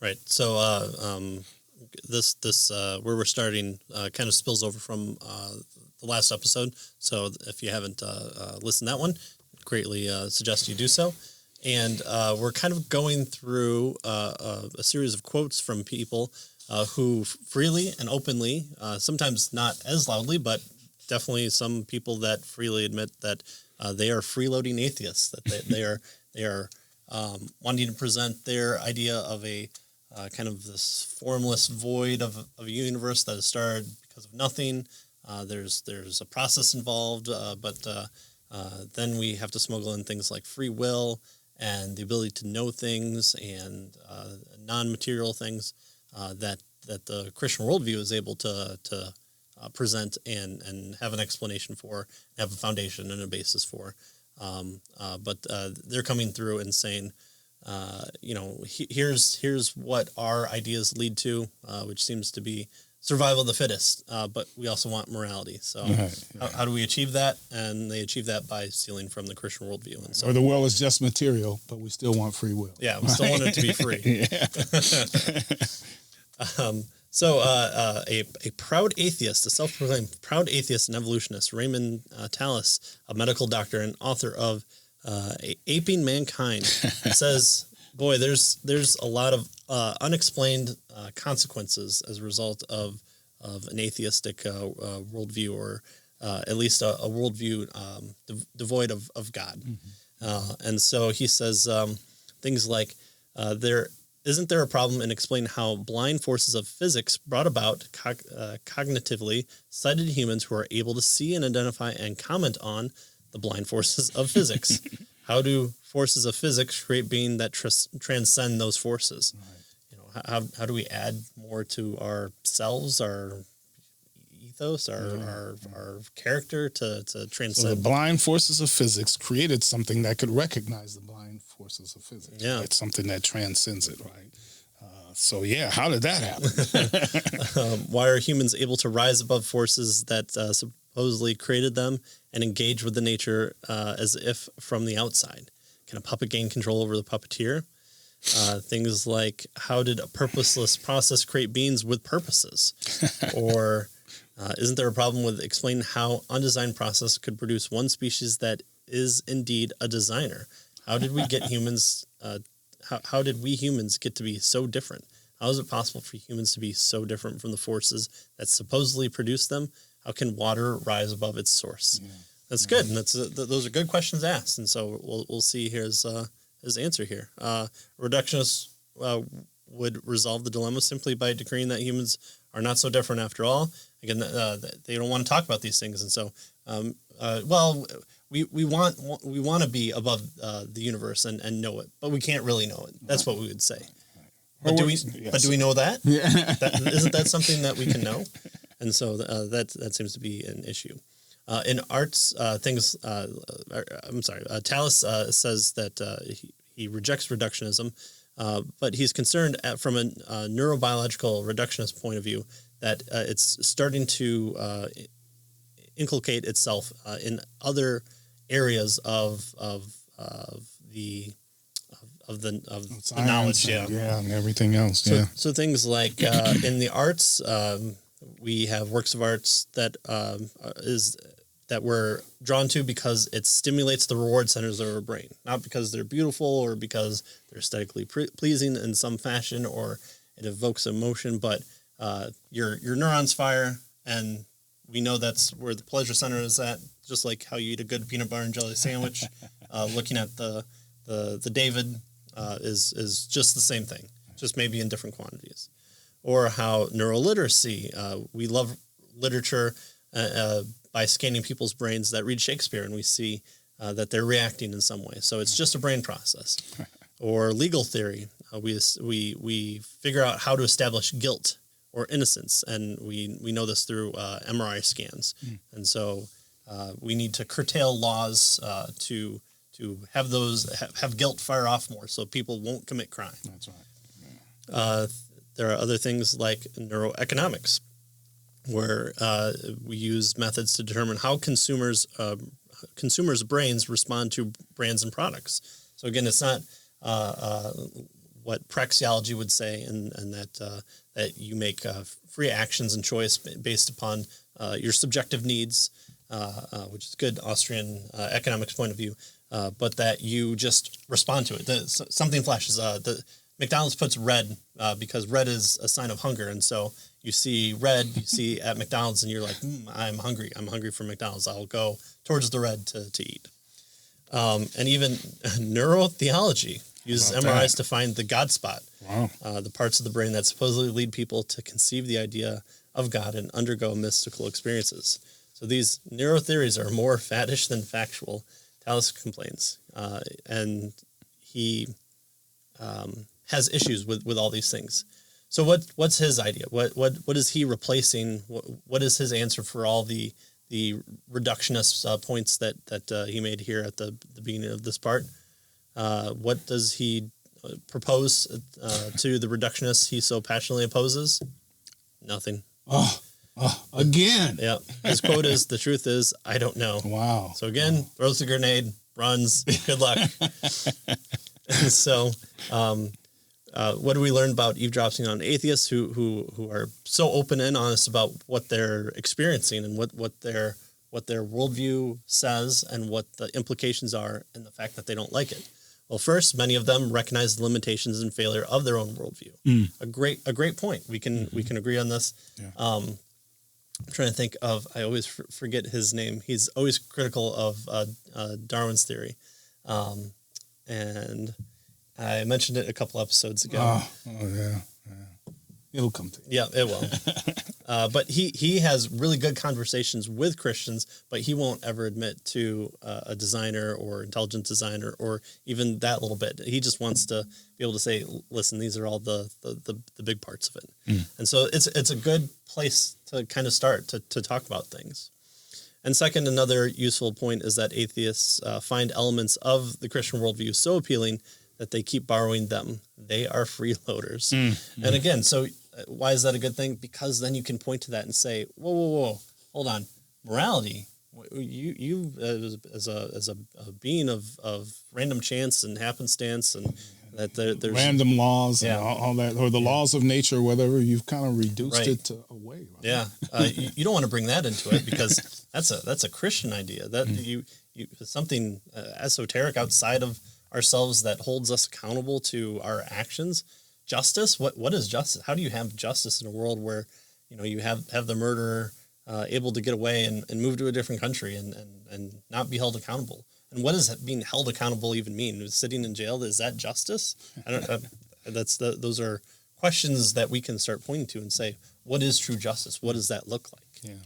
Right. So this where we're starting kind of spills over from the last episode. So if you haven't listened to that one, greatly suggest you do so. And we're kind of going through a series of quotes from people who freely and openly, sometimes not as loudly, but definitely some people that freely admit that they are freeloading atheists, that they are wanting to present their idea of a kind of this formless void of a universe that has started because of nothing. There's a process involved, but then we have to smuggle in things like free will and the ability to know things and non-material things that the Christian worldview is able to present and have an explanation for, have a foundation and a basis for. But they're coming through and saying, here's what our ideas lead to, which seems to be survival of the fittest, but we also want morality. So how do we achieve that? And they achieve that by stealing from the Christian worldview. And so, or the world is just material, but we still want free will. Yeah, we still want it to be free. So a proud atheist, a self-proclaimed proud atheist and evolutionist, Raymond Tallis, a medical doctor and author of Aping Mankind, says, boy, there's a lot of unexplained consequences as a result of an atheistic worldview, or at least a worldview devoid of God. Mm-hmm. And so he says things like, isn't there a problem in explaining how blind forces of physics brought about cognitively sighted humans who are able to see and identify and comment on the blind forces of physics? How do forces of physics create being that transcend those forces? Right. How do we add more to ourselves, our ethos, our character to transcend? So the blind forces of physics created something that could recognize the blind forces of physics. Yeah. Right? Something that transcends it, right? How did that happen? Why are humans able to rise above forces that supposedly created them and engage with the nature as if from the outside? Can a puppet gain control over the puppeteer? Things like, how did a purposeless process create beings with purposes? Or isn't there a problem with explaining how undesigned process could produce one species that is indeed a designer? How did we get humans? How did we humans get to be so different? How is it possible for humans to be so different from the forces that supposedly produce them? How can water rise above its source? Yeah. That's good, and those are good questions asked. And so we'll see his answer here. Reductionists would resolve the dilemma simply by decreeing that humans are not so different after all. Again, they don't want to talk about these things, and so we want to be above the universe and know it, but we can't really know it. That's what we would say. But do we know that? Yeah. Isn't that something that we can know? And so that seems to be an issue. In arts, Tallis says that he rejects reductionism, but he's concerned from a neurobiological reductionist point of view that it's starting to inculcate itself in other areas of the knowledge, and everything else. So things like in the arts, we have works of arts that we're drawn to because it stimulates the reward centers of our brain, not because they're beautiful or because they're aesthetically pleasing in some fashion or it evokes emotion, but your neurons fire, and we know that's where the pleasure center is at. Just like how you eat a good peanut butter and jelly sandwich, looking at the David is just the same thing, just maybe in different quantities. Or how neuroliteracy, we love literature by scanning people's brains that read Shakespeare, and we see that they're reacting in some way. So it's just a brain process. Or legal theory, we figure out how to establish guilt or innocence, and we know this through MRI scans. And so we need to curtail laws to have guilt fire off more, so people won't commit crime. That's right. There are other things like neuroeconomics, where we use methods to determine how consumers' brains respond to brands and products. So again, it's not what praxeology would say, and that that you make free actions and choice based upon your subjective needs, which is good Austrian economics point of view, but that you just respond to it. Something flashes. The McDonald's puts red because red is a sign of hunger, and so you see red, you see at McDonald's, and you're like, I'm hungry. I'm hungry for McDonald's. I'll go towards the red to eat. And even neurotheology uses MRIs to find the God spot, the parts of the brain that supposedly lead people to conceive the idea of God and undergo mystical experiences. So these neurotheories are more faddish than factual, Tallis complains. And he has issues with all these things. So what's his idea? What is he replacing? What is his answer for all the reductionist points that he made here at the beginning of this part? What does he propose to the reductionists he so passionately opposes? Nothing. Again. Yeah. His quote is, "The truth is, I don't know." Wow. So again, throws the grenade, runs. Good luck. And so, what do we learn about eavesdropping on atheists who are so open and honest about what they're experiencing and what their worldview says and what the implications are, and the fact that they don't like it? Well, first, many of them recognize the limitations and failure of their own worldview. A great point. We can agree on this. Yeah. I'm trying to think of. I always forget his name. He's always critical of Darwin's theory, and I mentioned it a couple episodes ago. Oh yeah. It'll come to you. Yeah, it will. But he has really good conversations with Christians, but he won't ever admit to a designer or intelligent designer or even that little bit. He just wants to be able to say, listen, these are all the big parts of it. And so it's a good place to kind of start to talk about things. And second, another useful point is that atheists find elements of the Christian worldview so appealing that they keep borrowing them. They are freeloaders. And again, so why is that a good thing? Because then you can point to that and say, whoa, hold on. Morality, you as a being of random chance and happenstance, and that there's random laws and all that, or the laws of nature, whatever, you've kind of reduced it away. Right? Yeah. You don't want to bring that into it, because that's a Christian idea. That you something esoteric outside of ourselves that holds us accountable to our actions. Justice? What is justice? How do you have justice in a world where you have the murderer able to get away and move to a different country and not be held accountable? And what does being held accountable even mean? Sitting in jail, is that justice? I don't. Those are questions that we can start pointing to and say, what is true justice? What does that look like? Yeah.